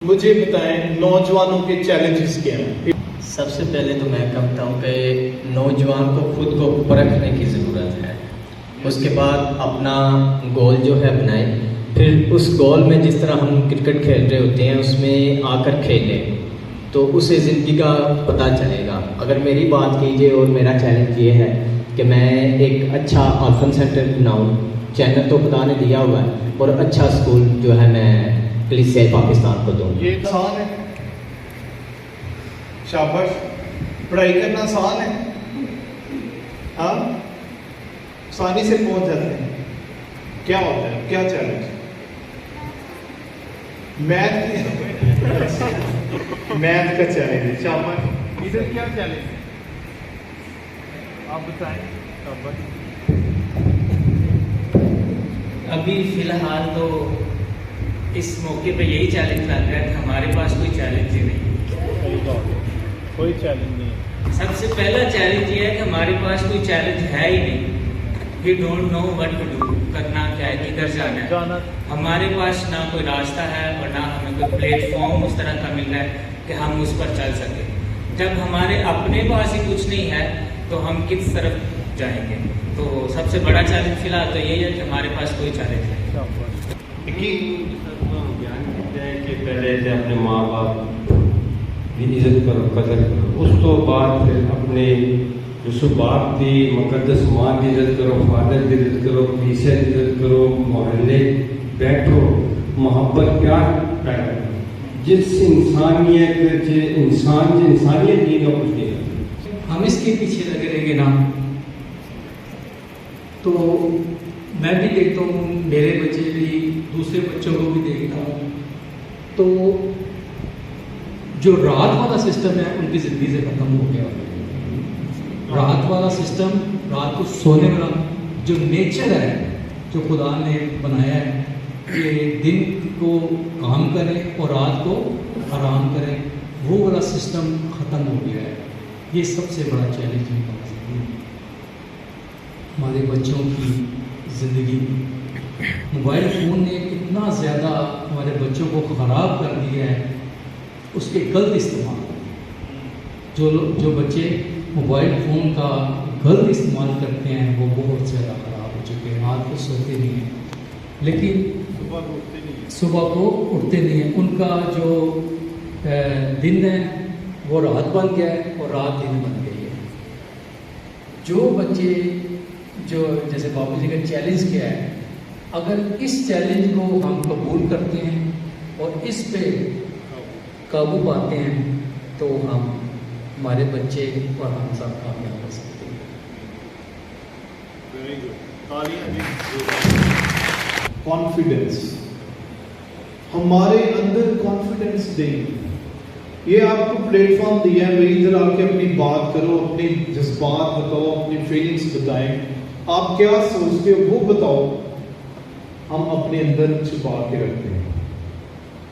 مجھے بتائیں نوجوانوں کے چیلنجز کیا ہیں؟ سب سے پہلے تو میں کہتا ہوں کہ نوجوان کو خود کو پرکھنے کی ضرورت ہے. اس کے بعد اپنا گول جو ہے بنائیں، پھر اس گول میں جس طرح ہم کرکٹ کھیل رہے ہوتے ہیں اس میں آ کر کھیلیں تو اسے زندگی کا پتہ چلے گا. اگر میری بات کیجیے اور میرا چیلنج یہ ہے کہ میں ایک اچھا آرفن سینٹر بناؤں. چینل تو خدا نے دیا ہوا ہے اور اچھا اسکول جو ہے میں کلیسیا پاکستان کو دوں. یہ آسان ہے، شاباش. پڑھائی کرنا آسان ہے، ہاں آسانی سے پہنچ جاتے ہیں. کیا ہوتا ہے، کیا چیلنج؟ میتھ کا چیلنج ہے. شاباش. ادھر کیا چیلنج ہے آپ بتائیں. ابھی فی الحال تو اس موقع پہ یہی چیلنج لگ رہا ہے کہ ہمارے پاس کوئی چیلنج ہی نہیں. کوئی چیلنج نہیں ہے. سب سے پہلا چیلنج یہ ہے کہ ہمارے پاس کوئی چیلنج ہے ہی نہیں. We don't know what to do. کرنا کیا ہے، کدھر جانا ہے. ہمارے پاس نہ کوئی راستہ ہے اور نہ ہمیں کوئی پلیٹ فارم اس طرح کا مل رہا ہے کہ ہم اس پر چل سکیں. جب ہمارے اپنے پاس ہی کچھ نہیں ہے تو ہم کس طرف جائیں گے. تو سب سے بڑا چیلنج فی الحال تو یہی ہے کہ ہمارے پاس کوئی چیلنج ہے. بیان کرتے ہیں کہ پہلے سے اپنے ماں باپ کی عزت کرو، قدر کرو. اس تو بعد پھر اپنے جو باپ کی مقدس ماں کی عزت کرو، فادر کی عزت کرو، کلیسیا کی عزت کرو، محلے بیٹھو، محبت پیار پیدا کرو. جس انسانیت انسانیت نہیں کا کچھ نہیں. ہم اس کے پیچھے لگے رہیں گے نا تو میں بھی دیکھتا ہوں، میرے بچے بھی، دوسرے بچوں کو بھی دیکھتا ہوں، تو جو رات والا سسٹم ہے ان کی زندگی سے ختم ہو گیا. رات والا سسٹم، رات کو سونے والا جو نیچر ہے جو خدا نے بنایا ہے کہ دن کو کام کریں اور رات کو آرام کریں، وہ والا سسٹم ختم ہو گیا ہے. یہ سب سے بڑا چیلنج ہے ہمارے بچوں کی زندگی. موبائل فون نے اتنا زیادہ ہمارے بچوں کو خراب کر دیا ہے، اس کے غلط استعمال. جو بچے موبائل فون کا غلط استعمال کرتے ہیں وہ بہت زیادہ خراب ہو چکے ہیں. رات کو سوتے نہیں ہیں لیکن صبح کو اٹھتے نہیں ہیں. ان کا جو دن ہے وہ رات بن گیا ہے اور رات دن بن گئی ہے. جو بچے جو جیسے بابو جی کا چیلنج کیا ہے، اگر اس چیلنج کو ہم قبول کرتے ہیں اور اس پہ قابو پاتے ہیں تو ہمارے بچے اور ہم سب کامیاب ہو سکتے ہیں. کانفیڈنس، ہمارے اندر کانفیڈنس دیں. یہ آپ کو پلیٹ فارم دیا ہے بھائی، ادھر آ کے اپنی بات کرو، اپنے جذبات بتاؤ، اپنی فیلنگس بتائیں. آپ کیا سوچتے ہو وہ بتاؤ. ہم اپنے اندر چھپا کے رکھتے ہیں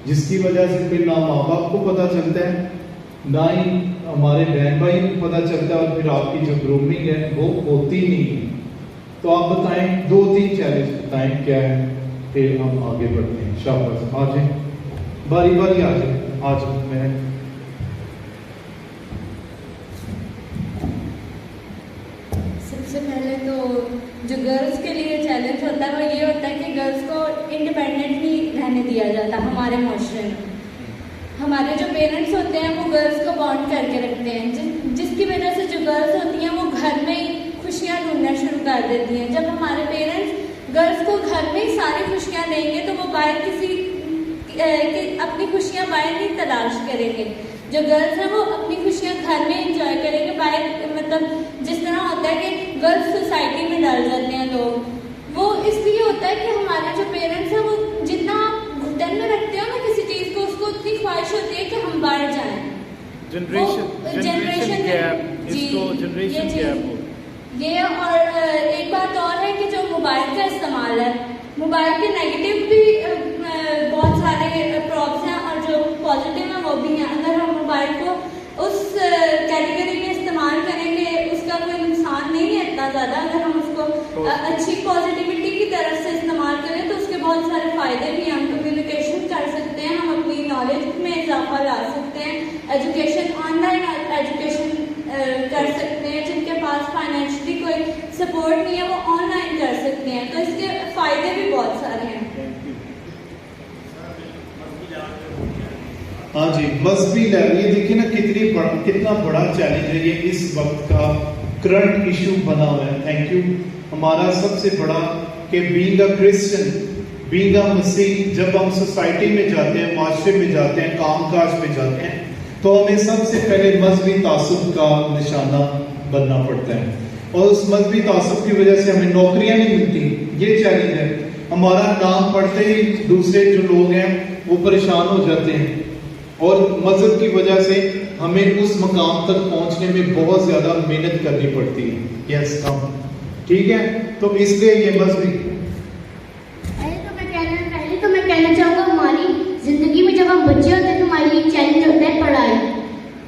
جس کی وجہ سے پھر نہ ماں باپ کو پتہ چلتا ہے، نہ ہی ہمارے بہن بھائی کو پتہ چلتا ہے، اور پھر آپ کی جو گرومنگ ہے وہ ہوتی نہیں ہے. تو آپ بتائیں 2-3 چیلنج بتائیں کیا ہے، پھر ہم آگے بڑھتے ہیں. شاباش، آ جائیں باری باری آ جائیں. آج میں سب سے پہلے تو جو گرلس کے لیے چیلنج ہوتا ہے وہ یہ ہوتا ہے کہ گرلس کو انڈیپینڈنٹ نہیں رہنے دیا جاتا ہمارے معاشرے میں. ہمارے جو پیرنٹس ہوتے ہیں وہ گرلس کو بانڈ کر کے رکھتے ہیں، جس کی وجہ سے جو گرلس ہوتی ہیں وہ گھر میں ہی خوشیاں ڈھونڈنا شروع کر دیتی ہیں. جب ہمارے پیرنٹس گرلس کو گھر میں ہی ساری خوشیاں دیں گے تو وہ باہر اپنی خوشیاں باہر نہیں تلاش کریں گے. جو گرلس ہیں وہ اپنی خوشیاں گھر میں انجوائے کریں گے. باہر مطلب جس طرح ہوتا ہے کہ گرلس سوسائٹی میں ڈل جاتے ہیں لوگ، وہ اس لیے ہوتا ہے کہ ہمارے جو پیرنٹس ہیں وہ جتنا گھٹن میں رکھتے ہیں نا کسی چیز کو، اس کو اتنی خواہش ہوتی ہے کہ ہم باہر جائیں. جنریشن یہ. اور ایک بات اور ہے کہ جو موبائل کا استعمال ہے، موبائل کے نیگیٹو بھی بہت سارے پرابس ہیں اور جو پازیٹیو ہیں وہ بھی ہیں. اگر ہم موبائل کو اس کیٹیگری میں استعمال کریں گے اس کا کوئی نقصان نہیں ہے اتنا زیادہ. اگر ہم اس کو اچھی پازیٹیوٹی کی طرف سے استعمال کریں تو اس کے بہت سارے فائدے بھی ہیں. ہم کمیونیکیشن کر سکتے ہیں, ہم اپنی نالج میں اضافہ لا سکتے ہیں, ایجوکیشن آن لائن ایجوکیشن کر سکتے ہیں. جن کے پاس فائنینشلی کوئی سپورٹ نہیں ہے وہ آن لائن کر سکتے ہیں. تو اس کے فائدے بھی بہت سارے ہیں. ہاں جی, مذہبی لیول, یہ دیکھیے نا کتنا بڑا چیلنج ہے یہ اس وقت کا کرنٹ ایشو بنا ہوا ہے. Thank you. ہمارا سب سے بڑا کہ being a Christian, being a مسیح, جب ہم سوسائٹی میں جاتے ہیں, معاشرے میں جاتے ہیں, کام کاج میں جاتے ہیں, تو ہمیں سب سے پہلے مذہبی تعصب کا نشانہ بننا پڑتا ہے, اور اس مذہبی تعصب کی وجہ سے ہمیں نوکریاں نہیں ملتی. یہ چیلنج ہے. ہمارا نام پڑھتے ہی دوسرے جو لوگ ہیں وہ پریشان ہو جاتے ہیں, اور مذہب کی وجہ سے ہمیں اس مقام تک پہنچنے میں بہت زیادہ محنت کرنی پڑتی ہے. یس کم, ٹھیک ہے. تو اس لیے یہ مذہبی, پہلے تو میں کہنا چاہوں گا, ہماری زندگی میں جب ہم بچے ہوتے ہیں تو ہمارے لیے چیلنج ہوتا ہے پڑھائی.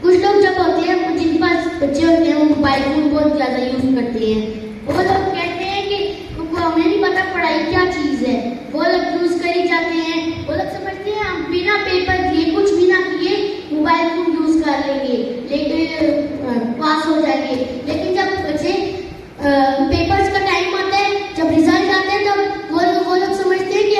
کچھ لوگ جب ہوتے ہیں, جن کے پاس بچے ہوتے ہیں, وہ موبائل فون بہت زیادہ یوز کرتے ہیں. وہ لوگ کہتے ہیں کہ ہمیں نہیں پتا پڑھائی کیا چیز ہے, وہ لوگ یوز کر ہی جاتے ہیں. وہ لوگ سمجھتے ہیں ہم بنا پیپر دیے, کچھ بھی نہ کیے, موبائل فون یوز کر لیں گے, لیکن پاس ہو جائیں گے. لیکن جب بچے پیپرز کا ٹائم آتا ہے, جب ریزلٹ آتا ہے, تو وہ لوگ سمجھتے ہیں کہ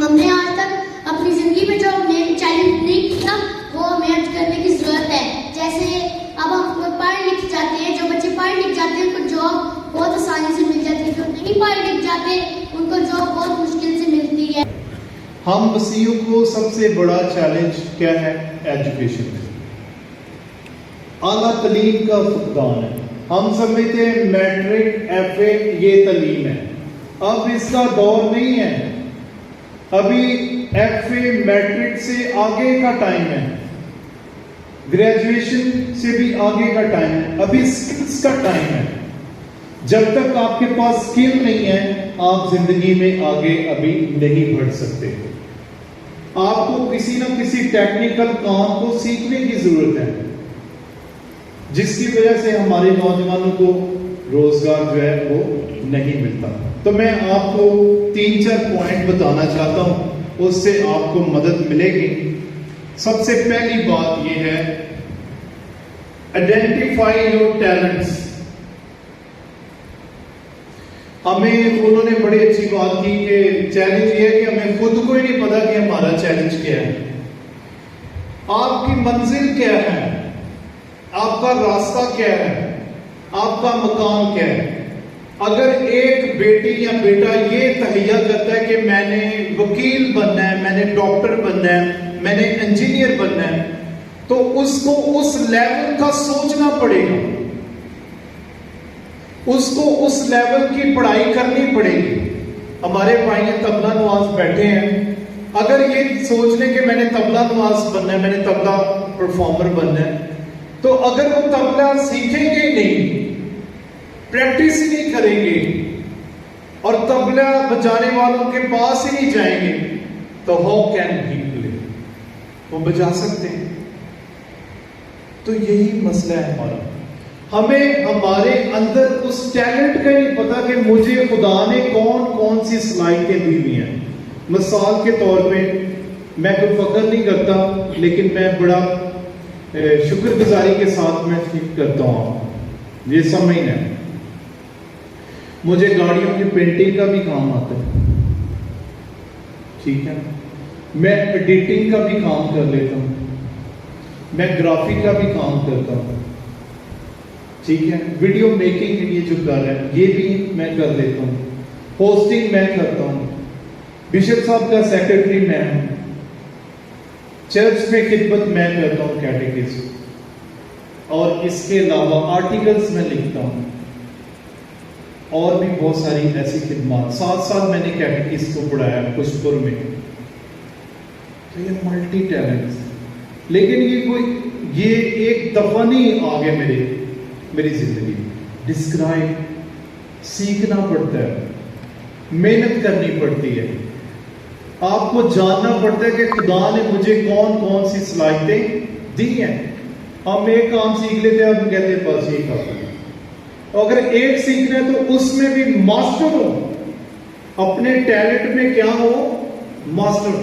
ہم نے آج تک اپنی زندگی میں جو چیلنج نہیں کیا وہ ہمیں کرنے کی ضرورت ہے. جیسے اب ہم پڑھ لکھ جاتے ہیں, جو بچے پڑھ لکھ جاتے ہیں ان کو جاب بہت آسانی سے مل جاتی ہے, جو نہیں پڑھ لکھ جاتے ان کو جاب بہت مشکل سے ملتی ہے. ہم مسیحیوں کو سب سے بڑا چیلنج کیا ہے؟ ایجوکیشن, اعلیٰ تعلیم کا فقدان ہے. ہم سمجھتے ہیں میٹرک ایف اے یہ تعلیم ہے. اب اس کا دور نہیں ہے. ابھی ایف اے میٹرک سے آگے کا ٹائم ہے, گریجویشن سے بھی آگے کا ٹائم ہے. ابھی سکلز کا ٹائم ہے. جب تک آپ کے پاس سکل نہیں ہے, آپ زندگی میں آگے ابھی نہیں بڑھ سکتے. آپ کو کسی نہ کسی ٹیکنیکل کام کو سیکھنے کی ضرورت ہے, جس کی وجہ سے ہمارے نوجوانوں کو روزگار جو ہے وہ نہیں ملتا. تو میں آپ کو 3-4 پوائنٹ بتانا چاہتا ہوں, اس سے آپ کو مدد ملے گی. سب سے پہلی بات یہ ہے, آئیڈینٹیفائی یور ٹیلنٹس. ہمیں انہوں نے بڑی اچھی بات کی کہ چیلنج یہ ہے کہ ہمیں خود کو ہی نہیں پتا کہ ہمارا چیلنج کیا ہے. آپ کی منزل کیا ہے, آپ کا راستہ کیا ہے, آپ کا مقام کیا ہے. اگر ایک بیٹی یا بیٹا یہ تہیہ کرتا ہے کہ میں نے وکیل بننا ہے, میں نے ڈاکٹر بننا ہے, میں نے انجینئر بننا ہے, تو اس کو اس لیول کا سوچنا پڑے گا, اس کو اس لیول کی پڑھائی کرنی پڑے گی. ہمارے بھائی طبلہ نواز بیٹھے ہیں, اگر یہ سوچ لیں کہ میں نے طبلہ نواز بننا ہے, میں نے طبلہ پرفارمر بننا ہے, تو اگر وہ طبلہ سیکھیں گے نہیں, پریکٹس ہی نہیں کریں گے, اور طبلہ بجانے والوں کے پاس ہی نہیں جائیں گے, تو ہاؤ کین ہی پلے, وہ بجا سکتے ہیں؟ تو یہی مسئلہ ہے ہمارا. ہمیں ہمارے اندر اس ٹیلنٹ کا نہیں پتا کہ مجھے خدا نے کون کون سی صلاحیتیں دی ہوئی ہیں. مثال کے طور پہ, میں کوئی فخر نہیں کرتا, لیکن میں بڑا شکر گزاری کے ساتھ میں کرتا ہوں. یہ سمجھنا ہے, مجھے گاڑیوں کی پینٹنگ کا بھی کام آتا ہے, ٹھیک ہے, میں ایڈیٹنگ کا بھی کام کر لیتا ہوں, میں گرافک کا بھی کام کرتا ہوں, ٹھیک ہے, ویڈیو میکنگ کے لیے جو کر ہے یہ بھی میں کر لیتا ہوں, ہوسٹنگ میں کرتا ہوں, بشپ صاحب کا سیکرٹری میں ہوں, چرچ میں خدمت میں کرتا ہوں, کیٹیکسٹ, اور اس کے علاوہ آرٹیکلز میں لکھتا ہوں, اور بھی بہت ساری ایسی خدمات. 7 سال میں نے کیٹیکسٹ کو پڑھایا خوش پور میں. تو یہ ملٹی ٹیلنٹ, لیکن یہ ایک دفعہ نہیں آ گیا میری زندگی. ڈسکرائب سیکھنا پڑتا ہے, محنت کرنی پڑتی ہے, آپ کو جاننا پڑتا ہے کہ خدا نے مجھے کون کون سی صلاحیتیں دی ہیں. ہم ایک کام سیکھ لیتے ہیں, ہم کہتے ہیں بس یہ کافی ہے. اگر ایک سیکھنا ہے تو اس میں بھی ماسٹر ہو, اپنے ٹیلنٹ میں کیا ہو, ماسٹر.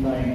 9,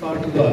60,000,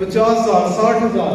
50,000, 60,000।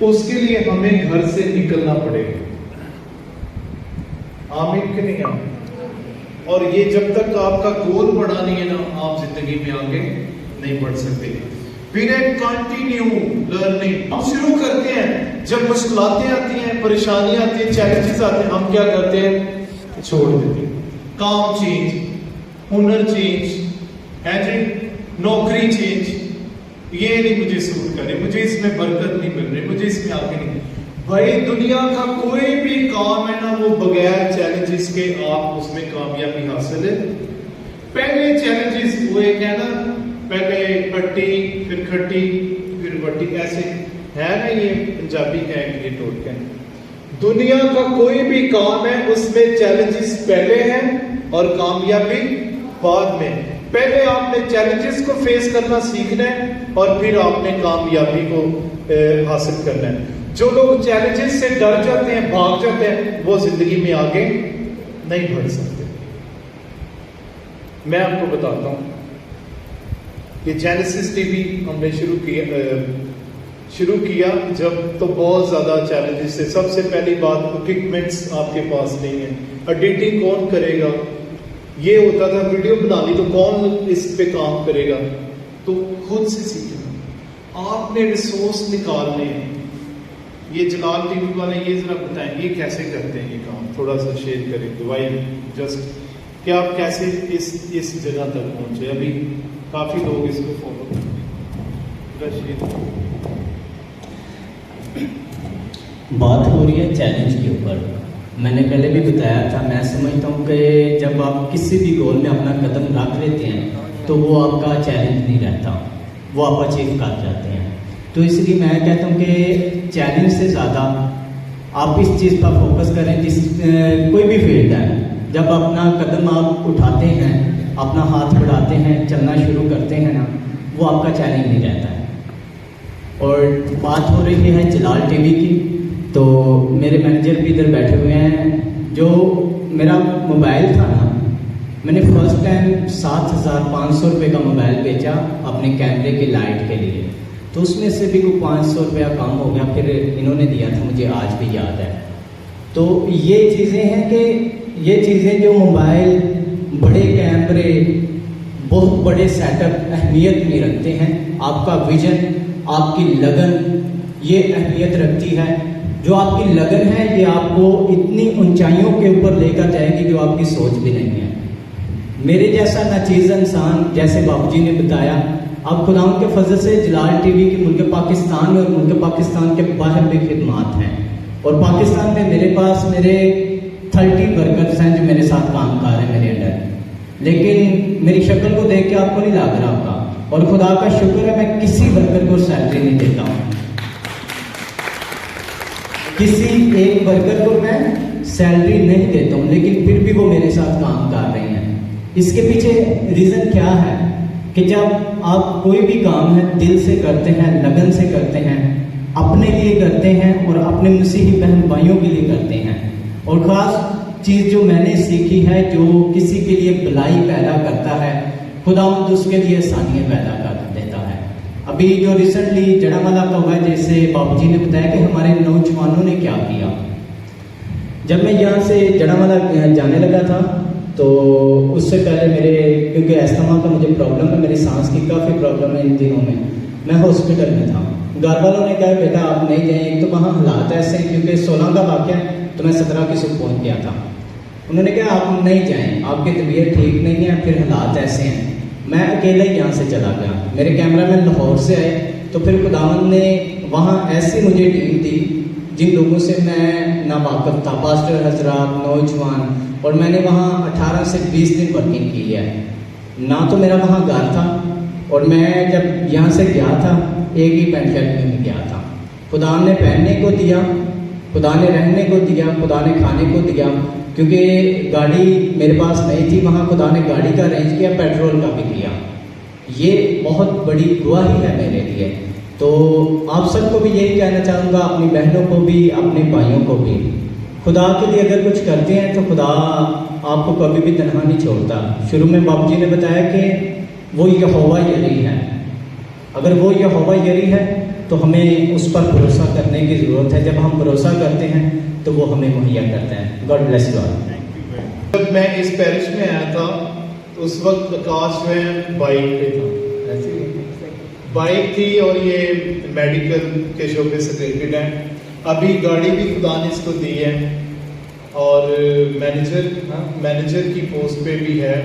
اس کے لیے ہمیں گھر سے نکلنا پڑے گا. آمین کہ نہیں آمین؟ اور یہ جب تک آپ کا گول بڑا نہیں ہے نا، آپ زندگی میں آگے نہیں بڑھ سکتے. پھر ایک کنٹینیو لرننگ ہم شروع کرتے ہیں. جب مشکلاتیں آتی ہیں، پریشانیاں آتی ہیں، چیلنجز آتے ہیں، ہم کیا کرتے ہیں؟ چھوڑ دیتے ہیں. کام چینج، ہنر چینج، ہے جی، نوکری چینج. یہ نہیں مجھے سوٹ کرے، مجھے اس میں برکت نہیں مل رہی، مجھے اس میں آگے نہیں. بھائی دنیا کا کوئی بھی کام ہے نا، وہ بغیر چیلنجز کے آپ اس میں کامیابی حاصل ہے. پہلے چیلنجز وہ ایک ہے نا، پہلے پٹی پھر کھٹی پھر بٹی، ایسے ہے نا، یہ پنجابی کا ایک یہ ٹوٹکا ہے. دنیا کا کوئی بھی کام ہے اس میں چیلنجز پہلے ہیں اور کامیابی بعد میں. پہلے آپ نے چیلنجز کو فیس کرنا سیکھنا ہے اور پھر آپ نے کامیابی کو حاصل کرنا ہے. جو لوگ چیلنجز سے ڈر جاتے ہیں، بھاگ جاتے ہیں، وہ زندگی میں آگے نہیں بڑھ سکتے. میں آپ کو بتاتا ہوں کہ جینیسس ٹی وی ہم نے شروع کیا جب تو بہت زیادہ چیلنجز تھے. سب سے پہلی بات اکوپمنٹس آپ کے پاس نہیں ہے. ایڈیٹنگ کون کرے گا؟ یہ ہوتا تھا ویڈیو بنا لی تو کون اس پہ کام کرے گا؟ تو خود سے سیکھنا. آپ نے ریسورس نکالنے ہیں. یہ جلال ٹی وی والے یہ ذرا بتائیں یہ کیسے کرتے ہیں یہ کام؟ تھوڑا سا شیئر کریں دوائی جسٹ کہ آپ کیسے اس جگہ تک پہنچے. ابھی کافی لوگ اس کو فالو کرتے ہیں. بات ہو رہی ہے چیلنج کے اوپر. میں نے پہلے بھی بتایا تھا، میں سمجھتا ہوں کہ جب آپ کسی بھی گول میں اپنا قدم رکھ لیتے ہیں تو وہ آپ کا چیلنج نہیں رہتا، وہ آپ اچیو کر جاتے ہیں. تو اس لیے میں کہتا ہوں کہ چیلنج سے زیادہ آپ اس چیز پر فوکس کریں. کوئی بھی فیلڈ ہے، جب اپنا قدم آپ اٹھاتے ہیں، اپنا ہاتھ بڑھاتے ہیں، چلنا شروع کرتے ہیں نا، وہ آپ کا چیلنج نہیں رہتا ہے. اور بات ہو رہی ہے جلال ٹی وی کی، تو میرے مینیجر بھی ادھر بیٹھے ہوئے ہیں. جو میرا موبائل تھا نا، میں نے فرسٹ ٹائم 7,500 روپے کا موبائل بیچا اپنے کیمرے کی لائٹ کے لیے. تو اس میں سے بھی کوئی 500 روپیہ کم ہو گیا، پھر انہوں نے دیا تھا، مجھے آج بھی یاد ہے. تو یہ چیزیں ہیں کہ یہ چیزیں جو موبائل، بڑے کیمرے، بہت بڑے سیٹ اپ اہمیت نہیں رکھتے ہیں. آپ کا ویژن، آپ کی لگن یہ اہمیت رکھتی ہے. جو آپ کی لگن ہے یہ آپ کو اتنی اونچائیوں کے اوپر لے کر جائے گی جو آپ کی سوچ بھی نہیں ہے. میرے جیسا ناچیز انسان، جیسے باپو جی نے بتایا، اب خداوند کے فضل سے جلال ٹی وی کی ملک پاکستان میں اور ملک پاکستان کے باہر بھی خدمات ہیں. اور پاکستان میں میرے پاس میرے 30 ورکرز ہیں جو میرے ساتھ کام کر رہے ہیں میرے انڈر. لیکن میری شکل کو دیکھ کے آپ کو نہیں لگ رہا ہوگا، اور خدا کا شکر ہے میں کسی ورکر کو سیلری نہیں دیتا ہوں. کسی ایک ورکر کو میں سیلری نہیں دیتا ہوں، لیکن پھر بھی وہ میرے ساتھ کام کر رہے ہیں. اس کے پیچھے ریزن کیا ہے کہ جب آپ کوئی بھی کام ہے دل سے کرتے ہیں، لگن سے کرتے ہیں، اپنے لیے کرتے ہیں اور اپنے مسیحی بہن بھائیوں کے لیے کرتے ہیں. اور خاص چیز جو میں نے سیکھی ہے، جو کسی کے لیے بلائی پیدا کرتا ہے، خداوند اس کے لیے آسانیاں پیدا کر دیتا ہے. ابھی جو ریسنٹلی جڑا والا کا ہوا ہے، جیسے باپو جی نے بتایا کہ ہمارے نوجوانوں نے کیا کیا. جب میں یہاں سے جڑا والا جانے لگا تھا تو اس سے پہلے میرے، کیونکہ استھما کا مجھے پرابلم ہے، میری سانس کی کافی پرابلم ہے ان دنوں میں ہاسپٹل میں تھا. گھر والوں نے کہا بیٹا آپ نہیں جائیں، ایک تو وہاں حالات ایسے ہیں، کیونکہ 16 کا واقعہ تو میں 17 کی صبح پہنچ گیا تھا. انہوں نے کہا آپ نہیں جائیں، آپ کی طبیعت ٹھیک نہیں ہے، پھر حالات ایسے ہیں. میں اکیلا ہی یہاں سے چلا گیا. میرے کیمرہ مین لاہور سے آئے، تو پھر خداوند نے وہاں ایسی مجھے ٹیم دی جن لوگوں سے میں ناواقف تھا، پاسٹر حضرات، نوجوان. اور میں نے وہاں 18 سے 20 دن ورکنگ کی ہے. نہ تو میرا وہاں گھر تھا، اور میں جب یہاں سے گیا تھا ایک ہی پینٹ شرٹ میں گیا تھا. خدا نے پہننے کو دیا، خدا نے رہنے کو دیا، خدا نے کھانے کو دیا. کیونکہ گاڑی میرے پاس نہیں تھی، وہاں خدا نے گاڑی کا ارینج کیا، پیٹرول کا بھی کیا. یہ بہت بڑی گواہی ہے میرے لیے. تو آپ سب کو بھی یہی کہنا چاہوں گا، اپنی بہنوں کو بھی، اپنے بھائیوں کو بھی، خدا کے لیے اگر کچھ کرتے ہیں تو خدا آپ کو کبھی بھی تنہا نہیں چھوڑتا. شروع میں باپو جی نے بتایا کہ وہ یہوہ یری ہے. اگر وہ یہوہ یری ہے تو ہمیں اس پر بھروسہ کرنے کی ضرورت ہے. جب ہم بھروسہ کرتے ہیں تو وہ ہمیں مہیا کرتے ہیں. God bless you all. جب میں اس پیرش میں آیا تھا اس وقت آکاش میں بائک پہ تھا, بائک تھی اور یہ میڈیکل کے شعبے سے ریلیٹڈ ہے. ابھی گاڑی بھی خدا نے اس کو دی ہے اور مینیجر کی پوسٹ پہ بھی ہے.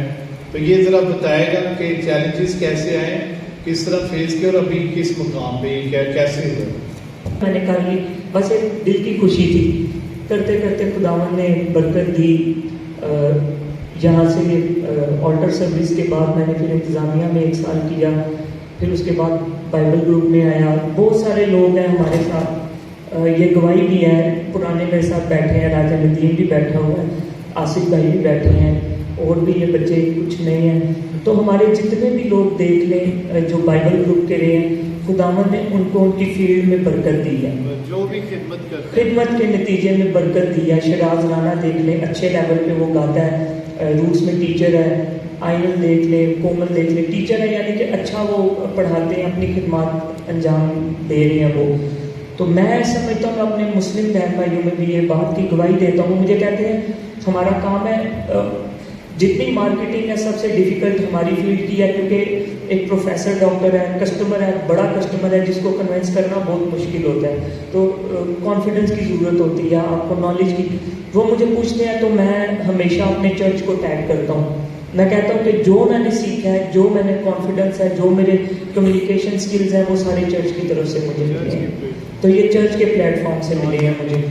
تو یہ ذرا بتائے گا کہ چیلنجز کیسے آئے, کس طرح فیس کیا اور ابھی کس مقام پہ کیسے ہوا. میں نے کہا کہ بس ایک دل کی خوشی تھی, کرتے کرتے خداوند نے برکت دی. یہاں سے آلٹر سروس کے بعد میں نے پھر انتظامیہ میں 1 سال کیا, پھر اس کے بعد بائبل گروپ میں آیا. بہت سارے لوگ ہیں ہمارے ساتھ, یہ گواہی بھی ہے, پرانے میرے ساتھ بیٹھے ہیں, راجہ ندیم بھی بیٹھا ہوا ہے, آصف بھائی بھی بیٹھے ہیں, اور بھی یہ بچے کچھ نئے ہیں. تو ہمارے جتنے بھی لوگ دیکھ لیں جو بائبل گروپ کے رہے ہیں, خداوند نے ان کو ان کی فیلڈ میں برکت دی ہے, جو بھی خدمت کے نتیجے میں برکت دی ہے. شراز رانا دیکھ لیں, اچھے لیول پہ وہ گاتا ہے, روٹس میں ٹیچر ہے. آئینل دیکھ لیں, کومل دیکھ لیں, ٹیچر ہے, یعنی کہ اچھا وہ پڑھاتے ہیں, اپنی خدمات انجام دے رہے ہیں وہ. تو میں سمجھتا ہوں اپنے مسلم بہن بھائیوں میں بھی یہ بات کی گواہی دیتا ہوں. مجھے کہتے ہیں ہمارا کام ہے, جتنی مارکیٹنگ ہے سب سے ڈیفیکلٹ ہماری فیلڈ کی ہے, کیونکہ ایک پروفیسر ڈاکٹر ہے, کسٹمر ہے, بڑا کسٹمر ہے جس کو کنونس کرنا بہت مشکل ہوتا ہے. تو کانفیڈنس کی ضرورت ہوتی ہے, آپ کو نالج کی. وہ مجھے پوچھتے ہیں تو میں ہمیشہ اپنے چرچ کو ٹیگ کرتا ہوں. میں کہتا ہوں کہ جو میں نے سیکھا ہے, جو میں نے کانفیڈنس ہے, جو میرے کمیونیکیشن سکلز ہیں, وہ سارے چرچ کی طرف سے مجھے ملے ہیں. تو یہ چرچ کے پلیٹ فارم سے ملے ہیں مجھے.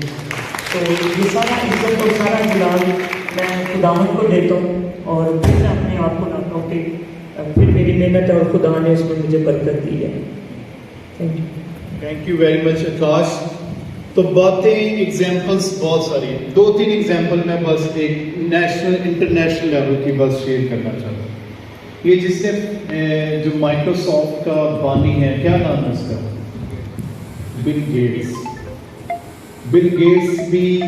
تو یہ سارا عزت اور سارا جلال میں خداوند کو دیتا ہوں, اور پھر میں اپنے آپ کو لاتا ہوں کہ پھر میری محنت ہے اور خدا نے اس میں مجھے برکت دی ہے. Thank you very much Akash. تو باتیں ایگزامپلس بہت ساری ہیں, 2-3 ایگزامپل میں بس ایک نیشنل انٹرنیشنل لیول کی بس شیئر کرنا چاہتا ہوں. یہ جس نے جو مائکروسافٹ کا بانی ہے, کیا نام ہے اس کا, بل گیٹس. بل گیٹس بھی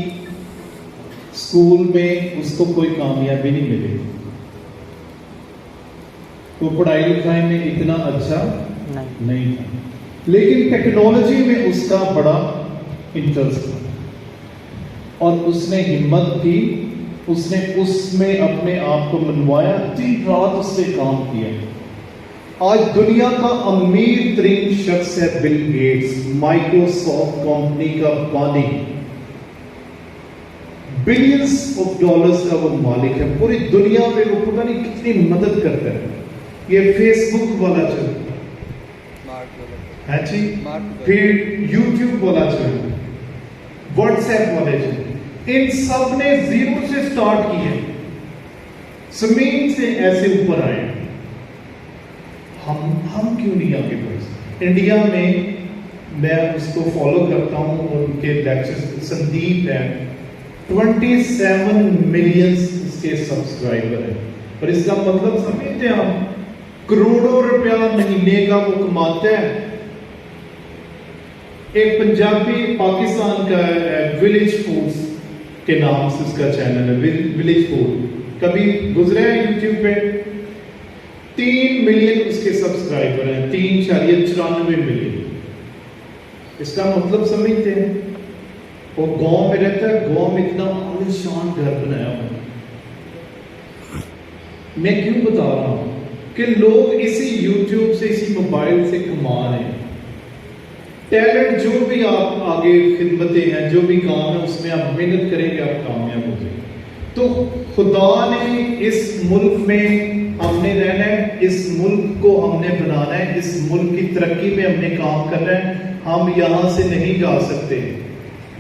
اسکول میں اس کو کوئی کامیابی نہیں ملی, وہ پڑھائی لکھائی میں اتنا اچھا نہیں تھا, لیکن ٹیکنالوجی میں اس کا بڑا انٹرسٹ تھا اور اس نے ہمت کی, اس نے اس میں اپنے آپ کو منوایا, دن رات اس سے کام کیا. آج دنیا کا امیر ترین شخص ہے بل گیٹس, مائکروسافٹ کمپنی کا بانی, بلینز آف ڈالرز کا وہ مالک ہے. پوری دنیا میں وہ پتہ نہیں کتنی مدد کرتا ہے. یہ فیس بک والا چل ہے جی, پھر یوٹیوب والا چل, واٹس ایپ والے چل, ان سب نے زیرو سے سٹارٹ کیے, زمین سے ایسے اوپر آئے. ہم کیوں نہیں آگے بڑھے؟ انڈیا میں میں اس کو فالو کرتا ہوں اور ان کے لیکچر, سندیپ ہے, 27 ملین اس کے سبسکرائبر ہیں. اور اس کا مطلب سمجھتے ہیں ہم, کروڑوں روپیہ مہینے کا وہ کماتا ہے. ایک پنجابی پاکستان کا ولیج فوڈز کے نام سے اس کا چینل ہے, ولیج فوڈ, کبھی گزرے ہیں یوٹیوب پہ. 3 ملین اس کے سبسکرائبر ہیں, 3.94 ملین. اس کا مطلب سمجھتے ہیں, وہ گاؤں میں رہتا ہے, گاؤں میں اتنا عالیشان گھر بنایا ہوا. میں کیوں بتا رہا ہوں کہ لوگ اسی یوٹیوب سے, اسی موبائل سے کما رہے ہیں. ٹیلنٹ جو بھی آپ آگے خدمتیں ہیں, جو بھی کام ہے, اس میں آپ محنت کریں گے, آپ کامیاب ہو جائیں. تو خدا نے اس ملک میں ہم نے رہنا ہے, اس ملک کو ہم نے بنانا ہے, اس ملک کی ترقی میں ہم نے کام کرنا ہے. ہم یہاں سے نہیں جا سکتے.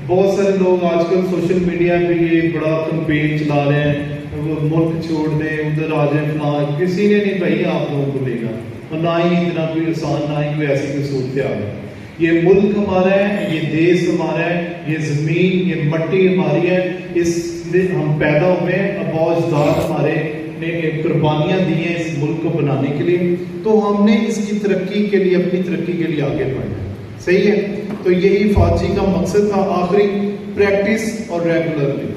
بہت سارے لوگ آج کل سوشل میڈیا پہ یہ بڑا کمپین چلا رہے ہیں, وہ ملک چھوڑ دیں, ادھر آ جائیں, فلاں. کسی نے نہیں بھائی آپ لوگوں کو لے گا, اور نہ ہی اتنا کوئی آسان, نہ ہی کوئی ایسی کوئی صورت آ گئی. یہ ملک ہمارا ہے, یہ دیش ہمارا ہے, یہ زمین, یہ مٹی ہماری ہے, اس میں ہم پیدا ہوئے ہیں. ابا اجداد ہمارے نے قربانیاں دی ہیں اس ملک کو بنانے کے لیے, تو ہم نے اس کی ترقی کے لیے, اپنی ترقی کے لیے آگے بڑھنا ہے. صحیح ہے. تو یہی فاجی کا مقصد تھا. آخری, پریکٹس اور ریگولرلی.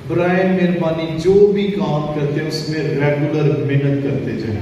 برائے مہربانی جو بھی کام کرتے ہیں اس میں ریگولر محنت کرتے جائیں.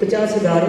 50,000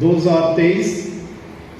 2023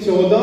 14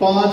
5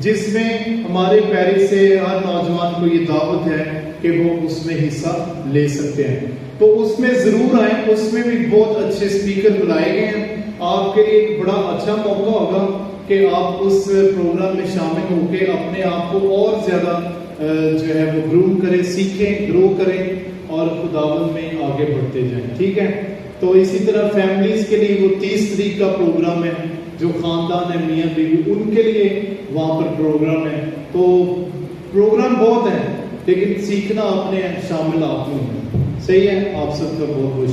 جس میں ہمارے پیرس سے ہر نوجوان کو یہ دعوت ہے کہ وہ اس میں حصہ لے سکتے ہیں. تو اس میں ضرور آئیں. اس میں بھی بہت اچھے اسپیکر بلائے گئے ہیں. آپ کے لیے ایک بڑا اچھا موقع ہوگا کہ آپ اس پروگرام میں شامل ہو کے اپنے آپ کو اور زیادہ جو ہے وہ گروم کریں, سیکھیں, گرو کریں اور خداوند میں آگے بڑھتے جائیں. ٹھیک ہے. تو اسی طرح فیملیز کے لیے وہ 30 تاریخ کا پروگرام ہے, جو خاندان ہے میاں بیوی, ان کے لیے وہاں پر پروگرام ہے. تو پروگرام بہت ہیں لیکن سیکھنا آپ نے شامل آپ میں. صحیح ہے. آپ سب کا بہت بہت